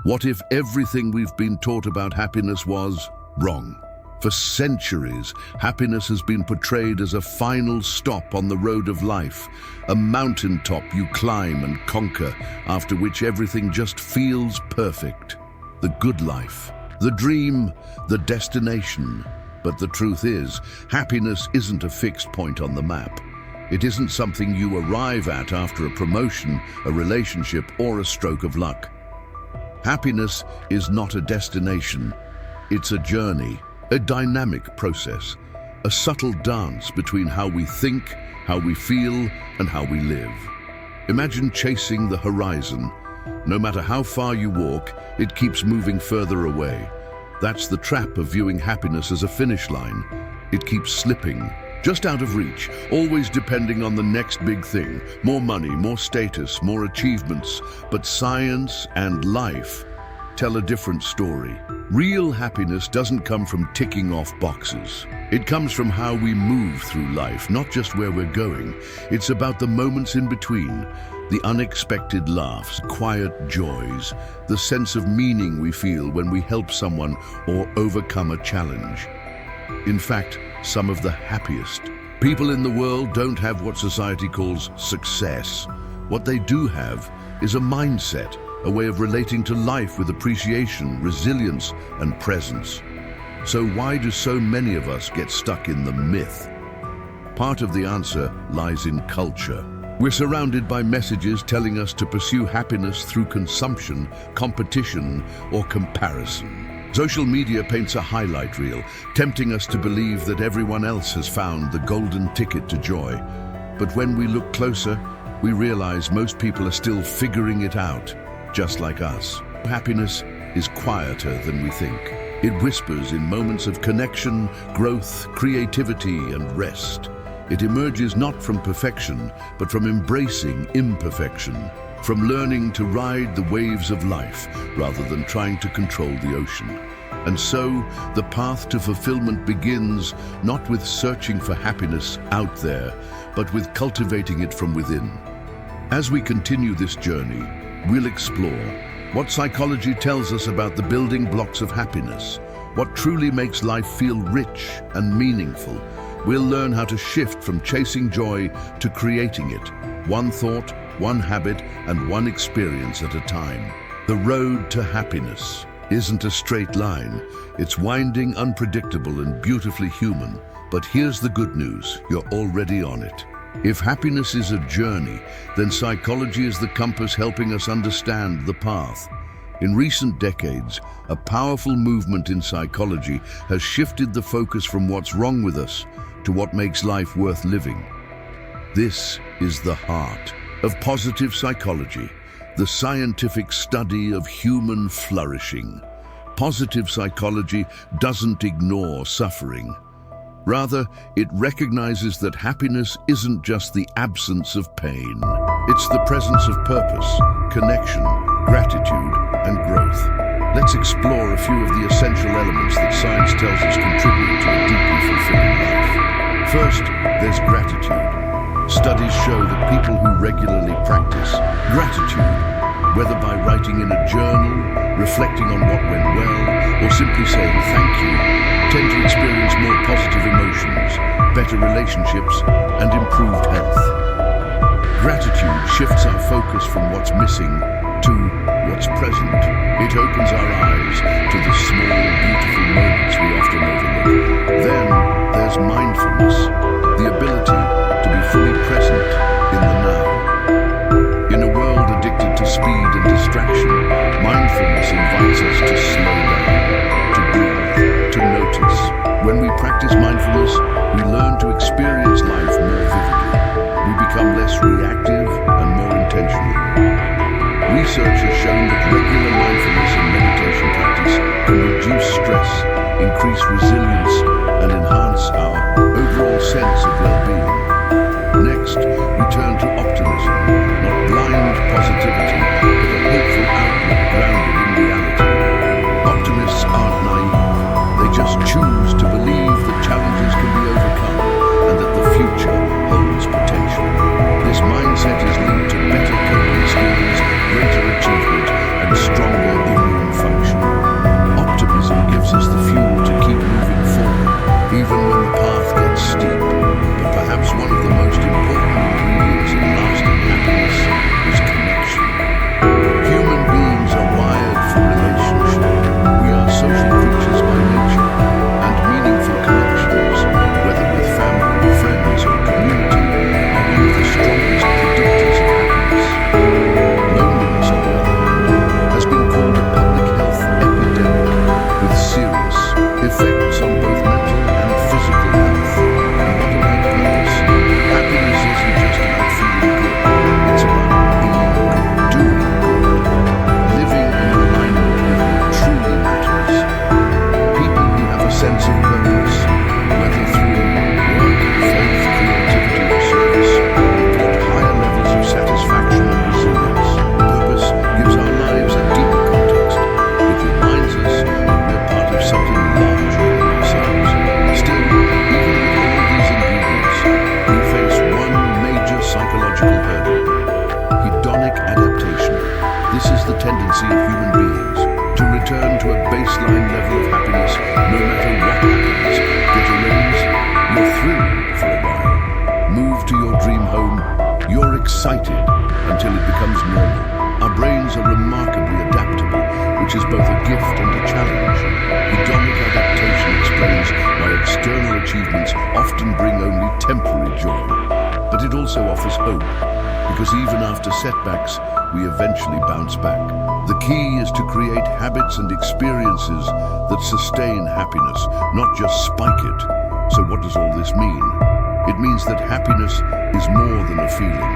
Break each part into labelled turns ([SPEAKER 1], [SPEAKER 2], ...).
[SPEAKER 1] What if everything we've been taught about happiness was wrong? For centuries, happiness has been portrayed as a final stop on the road of life, a mountaintop you climb and conquer, after which everything just feels perfect. The good life, the dream, the destination. But the truth is, happiness isn't a fixed point on the map. It isn't something you arrive at after a promotion, a relationship, or a stroke of luck. Happiness is not a destination. It's a journey, a dynamic process, a subtle dance between how we think, how we feel, and how we live. Imagine chasing the horizon. No matter how far you walk, it keeps moving further away. That's the trap of viewing happiness as a finish line. It keeps slipping, just out of reach, always depending on the next big thing. More money, more status, more achievements. But science and life tell a different story. Real happiness doesn't come from ticking off boxes. It comes from how we move through life, not just where we're going. It's about the moments in between, the unexpected laughs, quiet joys, the sense of meaning we feel when we help someone or overcome a challenge. In fact, some of the happiest people in the world don't have what society calls success. What they do have is a mindset, a way of relating to life with appreciation, resilience, and presence. So why do so many of us get stuck in the myth? Part of the answer lies in culture. We're surrounded by messages telling us to pursue happiness through consumption, competition, or comparison. Social media paints a highlight reel, tempting us to believe that everyone else has found the golden ticket to joy. But when we look closer, we realize most people are still figuring it out, just like us. Happiness is quieter than we think. It whispers in moments of connection, growth, creativity, and rest. It emerges not from perfection, but from embracing imperfection, from learning to ride the waves of life rather than trying to control the ocean. And so, the path to fulfillment begins not with searching for happiness out there, but with cultivating it from within. As we continue this journey, we'll explore what psychology tells us about the building blocks of happiness, what truly makes life feel rich and meaningful. We'll learn how to shift from chasing joy to creating it, one thought, one habit, and one experience at a time. The road to happiness isn't a straight line. It's winding, unpredictable, and beautifully human. But here's the good news: you're already on it. If happiness is a journey, then psychology is the compass helping us understand the path. In recent decades, a powerful movement in psychology has shifted the focus from what's wrong with us to what makes life worth living. This is the heart of positive psychology, the scientific study of human flourishing. Positive psychology doesn't ignore suffering. Rather, it recognizes that happiness isn't just the absence of pain. It's the presence of purpose, connection, gratitude, and growth. Let's explore a few of the essential elements that science tells us contribute to a deeply fulfilling life. First, there's gratitude. Studies show that people who regularly practice gratitude, whether by writing in a journal, reflecting on what went well, or simply saying thank you, tend to experience more positive emotions, better relationships, and improved health. Gratitude shifts our focus from what's missing to what's present. It opens our eyes to the small, beautiful moments we often overlook. Then there's mindfulness, the ability to be fully present in the now. In a world addicted to speed and distraction, mindfulness invites us to slow down, to breathe, to notice. When we practice mindfulness, we learn to experience life more vividly. We become less reactive and more intentional. Research has shown that regular mindfulness and meditation practice can reduce stress, increase resilience, and enhance our overall sense of well-being. Next, we turn to optimism, not blind positivity, but a hopeful outlook grounded in reality. Optimists aren't naive. They just choose to believe that challenges can be hedonic adaptation. This is the tendency of human beings to return to a baseline level of happiness no matter what happens. Get a raise, you're thrilled for a while. Move to your dream home, you're excited until it becomes normal. Our brains are remarkably adaptable, which is both a gift and a challenge. Hedonic adaptation explains why external achievements often bring only temporary joy. But it also offers hope, because even after setbacks, we eventually bounce back. The key is to create habits and experiences that sustain happiness, not just spike it. So what does all this mean? It means that happiness is more than a feeling.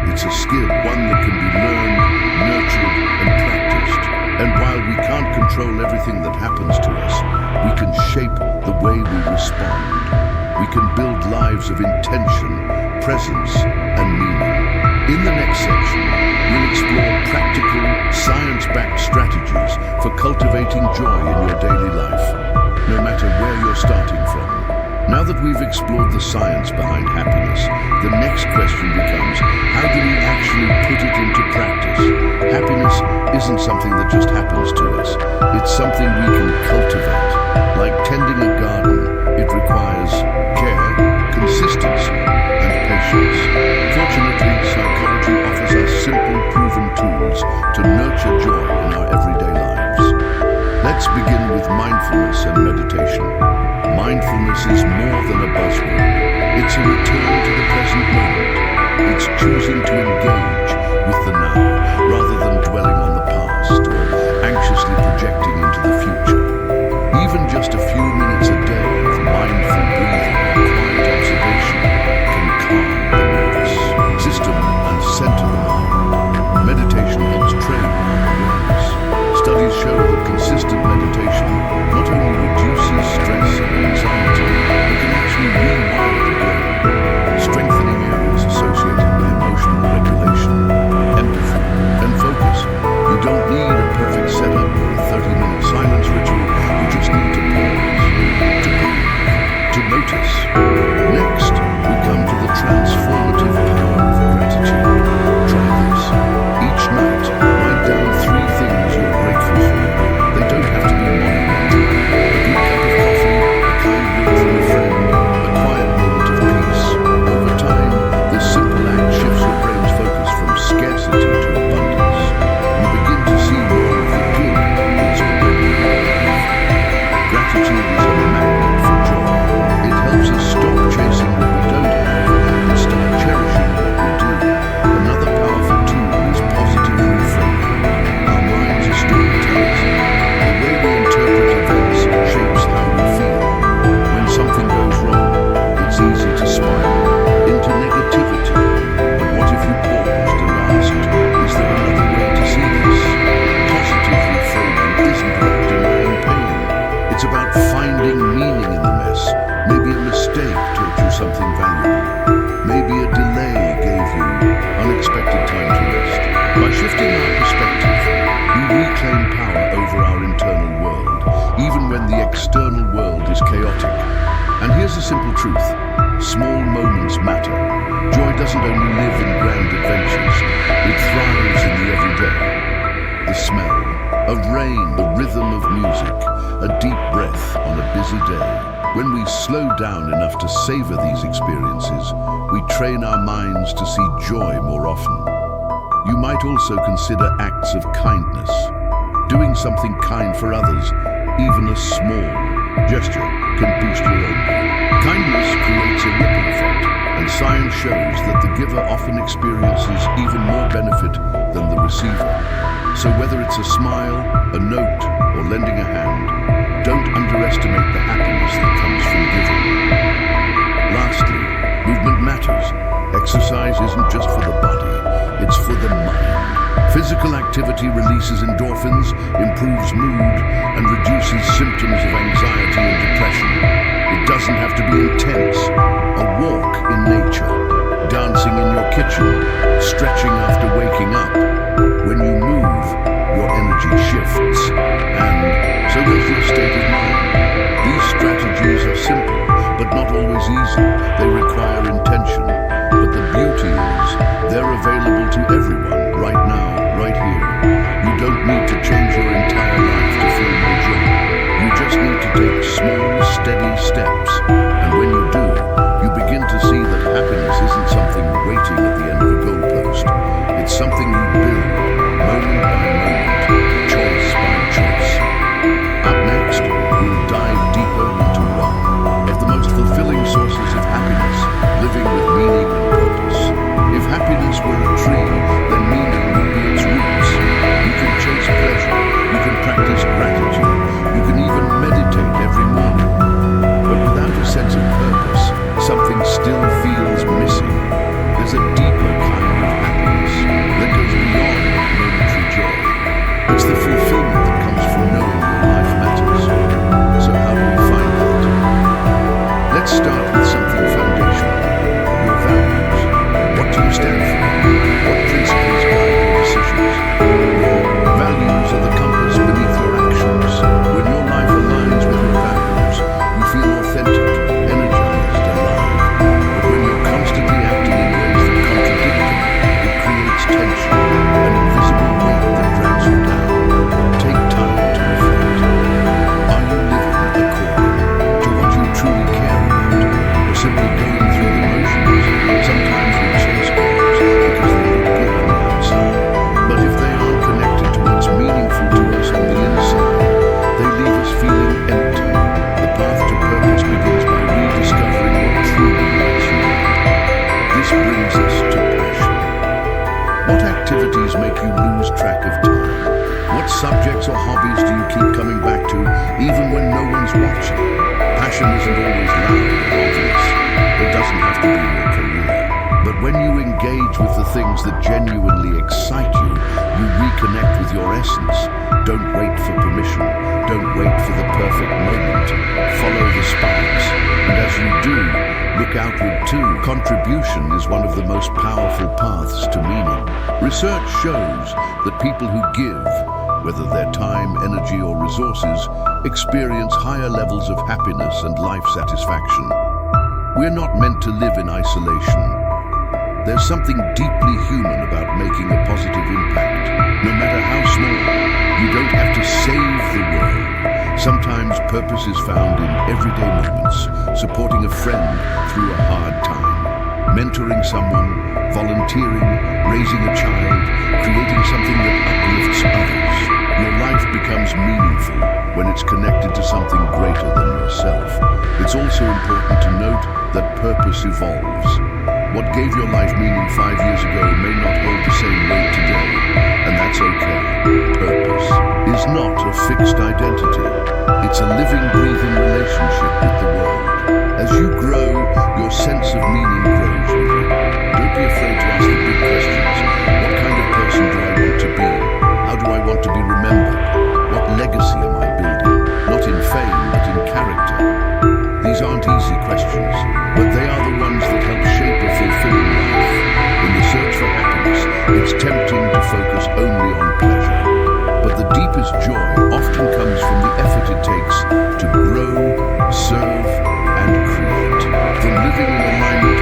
[SPEAKER 1] It's a skill, one that can be learned, nurtured, and practiced. And while we can't control everything that happens to us, we can shape the way we respond. We can build lives of intention, presence, and meaning. In the next section, we'll explore practical, science-backed strategies for cultivating joy in your daily life, no matter where you're starting from. Now that we've explored the science behind happiness, the next question becomes, how do we actually put it into practice? Happiness isn't something that just happens to us. It's something we can cultivate. Like tending a garden, it requires care, consistency, and patience. Fortunately, psychology offers us simple, proven tools to nurture joy in our everyday lives. Let's begin with mindfulness and meditation. Mindfulness is more than a buzzword. It's a return to the present moment. It's choosing to engage with the now, rather than dwelling on the past or anxiously projecting into the future. Even just a few minutes a day of mindful breathing or quiet observation can calm the nervous system and center the mind. Meditation helps train our awareness. Studies show that consistent meditation not only reduces stress and anxiety, but can actually rewire the brain, strengthening areas associated with emotional regulation, empathy, and focus. You don't need a perfect setup or a 30-minute silence ritual. You just need to pause, to breathe, to notice. Next, we come to the transformative power of gratitude. Try this. Each night, write down 3 things you're grateful for. They don't have to be monumental. A good cup of coffee, a kind word from a friend, a quiet moment of peace. Over time, this simple act shifts your brain's focus from scarcity to abundance. You begin to see more of the good that's already in your life. Gratitude is a magnet for joy. It helps us stop chasing what we don't have and start cherishing what we do. Another powerful tool is positive reframing. Our minds are storytellers. The way we interpret events shapes how we feel. When something goes wrong, it's easy to spiral into negativity. But what if you paused and asked, is there another way to see this? Positive reframing isn't about denying pain. It's about finding meaning in the mess. Maybe a mistake taught you something valuable. Maybe a delay gave you unexpected time to rest. By shifting our perspective, we reclaim power over our internal world, even when the external world is chaotic. And here's a simple truth. Small moments matter. Joy doesn't only live in grand adventures. It thrives in the everyday. The smell of rain, the rhythm of music, a deep breath on a busy day. When we slow down enough to savor these experiences, we train our minds to see joy more often. You might also consider acts of kindness. Doing something kind for others, even a small gesture, can boost your own mood. Kindness creates a ripple effect, and science shows that the giver often experiences even more benefit than the receiver. So whether it's a smile, a note, or lending a hand, don't underestimate the happiness that comes from giving. Lastly, movement matters. Exercise isn't just for the body, it's for the mind. Physical activity releases endorphins, improves mood, and reduces symptoms of anxiety and depression. It doesn't have to be intense. A walk in nature, dancing in your kitchen, stretching after waking up. When you move, your energy shifts, and so does your state of mind. These strategies are simple, but not always easy. They require intention. But the beauty is, they're available to everyone moment by moment, choice by choice. Up next, we'll dive deeper into one of the most fulfilling sources of happiness, living with meaning and purpose. If happiness were a tree, then meaning would be its roots. You can chase pleasure, you can practice gratitude, you can even meditate every morning. But without a sense of purpose, something still feels missing. There's a deeper kind of happiness that goes beyond momentary joy. It's the fulfillment that comes from knowing your life matters. So how do we find that? Let's start with something foundational. Your values. What do you stand for? What principles guide your decisions? Your values are the compass beneath your actions. When your life aligns with your values, you feel authentic, energized, alive. But when you're constantly acting in ways that contradict them, it creates tension, an invisible weight that drags you down. Take time to reflect. Are you living according to what you truly care about, or simply going through the motions? Sometimes we chase goals because they look good on the outside, but if they aren't connected to what's meaningful to us on the inside, they leave us feeling empty. The path to purpose begins by rediscovering what truly makes you happy. This brings us to passion. What activities make you lose track of time? What subjects or hobbies do you keep coming back to, even when no one's watching? Passion isn't always loud or obvious. It doesn't have to be your career. But when you engage with the things that genuinely excite you, you reconnect with your essence. Don't wait for permission. Don't wait for the perfect moment. Follow the sparks. And as you do, look outward too. Contribution is one of the most powerful paths to meaning. Research shows that people who give, whether their time, energy, or resources, experience higher levels of happiness and life satisfaction. We're not meant to live in isolation. There's something deeply human about making a positive impact, no matter how small. You don't have to save the world. Sometimes purpose is found in everyday moments, supporting a friend through a hard time, mentoring someone, volunteering, raising a child, creating something that uplifts others. Your life becomes meaningful when it's connected to something greater than yourself. It's also important to note that purpose evolves. What gave your life meaning 5 years ago may not hold the same weight today, and that's okay. Purpose is not a fixed identity. It's a living, breathing relationship with the world. As you grow, your sense of meaning grows with you. Don't be afraid to ask the big questions. What kind of person do I want to be? How do I want to be remembered? What legacy am I building? Not in fame, but in character. These aren't easy questions, but they are the ones that help shape a fulfilling life. In the search for happiness, it's tempting to focus only on pleasure. But the deepest joy often comes from the effort it takes to grow, serve, and create. From living in alignment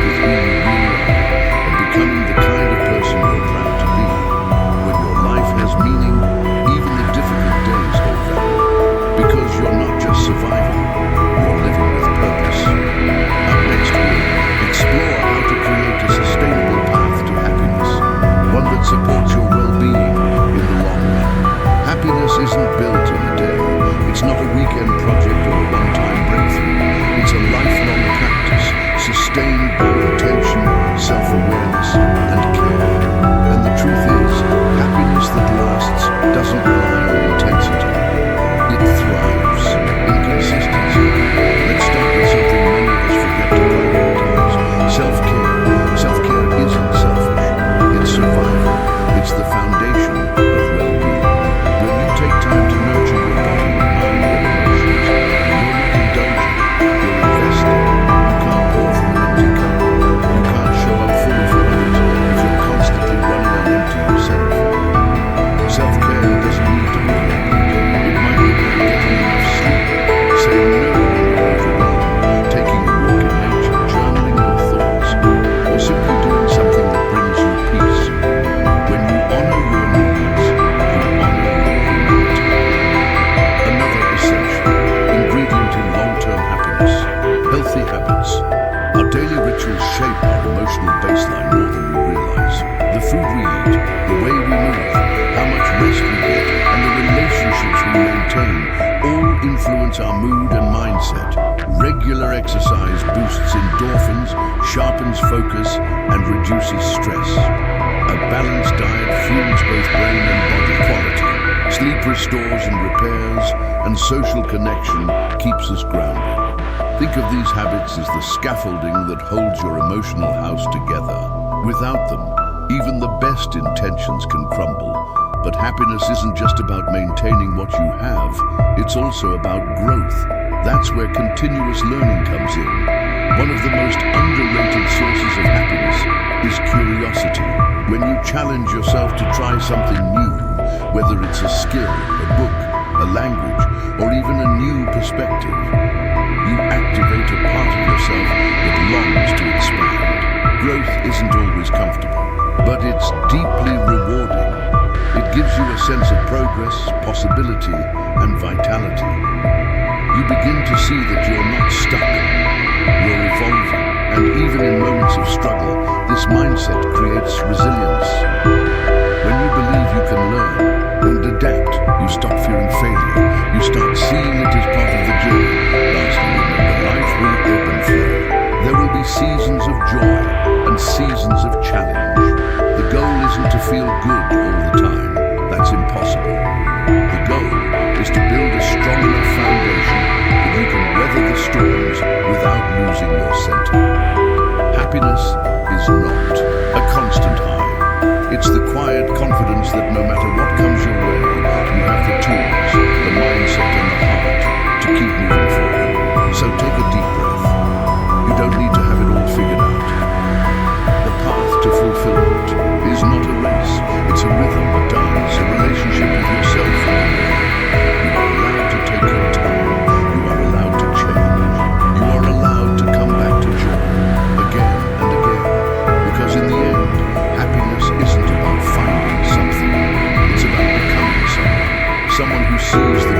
[SPEAKER 1] rest we get, and the relationships we maintain all influence our mood and mindset. Regular exercise boosts endorphins, sharpens focus, and reduces stress. A balanced diet fuels both brain and body quality. Sleep restores and repairs, and social connection keeps us grounded. Think of these habits as the scaffolding that holds your emotional house together. Without them, even the best intentions can crumble. But happiness isn't just about maintaining what you have, it's also about growth. That's where continuous learning comes in. One of the most underrated sources of happiness is curiosity. When you challenge yourself to try something new, whether it's a skill, a book, a language, or even a new perspective, you activate a part of yourself that longs to expand. Growth isn't always comfortable, but it's deeply rewarding. It gives you a sense of progress, possibility, and vitality. You begin to see that you're not stuck, you're evolving, and even in moments of struggle, this mindset creates resilience. When you believe you can learn and adapt, you stop fearing failure. You start seeing it as part of the journey. Lastly, remember, life will ebb and flow. There will be seasons of joy and seasons of challenge. The goal isn't to feel good all the time. That's impossible. The goal is to build a strong enough foundation that you can weather the storms without losing your center. Happiness is not a constant high. It's the quiet confidence that no matter what comes your way, you have the tools, the mindset, and the heart to keep moving forward. So take a deep breath. You don't need to have it all figured out. The path to fulfillment is not a race. It's a rhythm, a dance, a relationship with yourself and the world. You are allowed to take your time. You are allowed to change. You are allowed to come back to joy again and again. Because in the end, happiness isn't about finding something. It's about becoming someone. Someone who sees the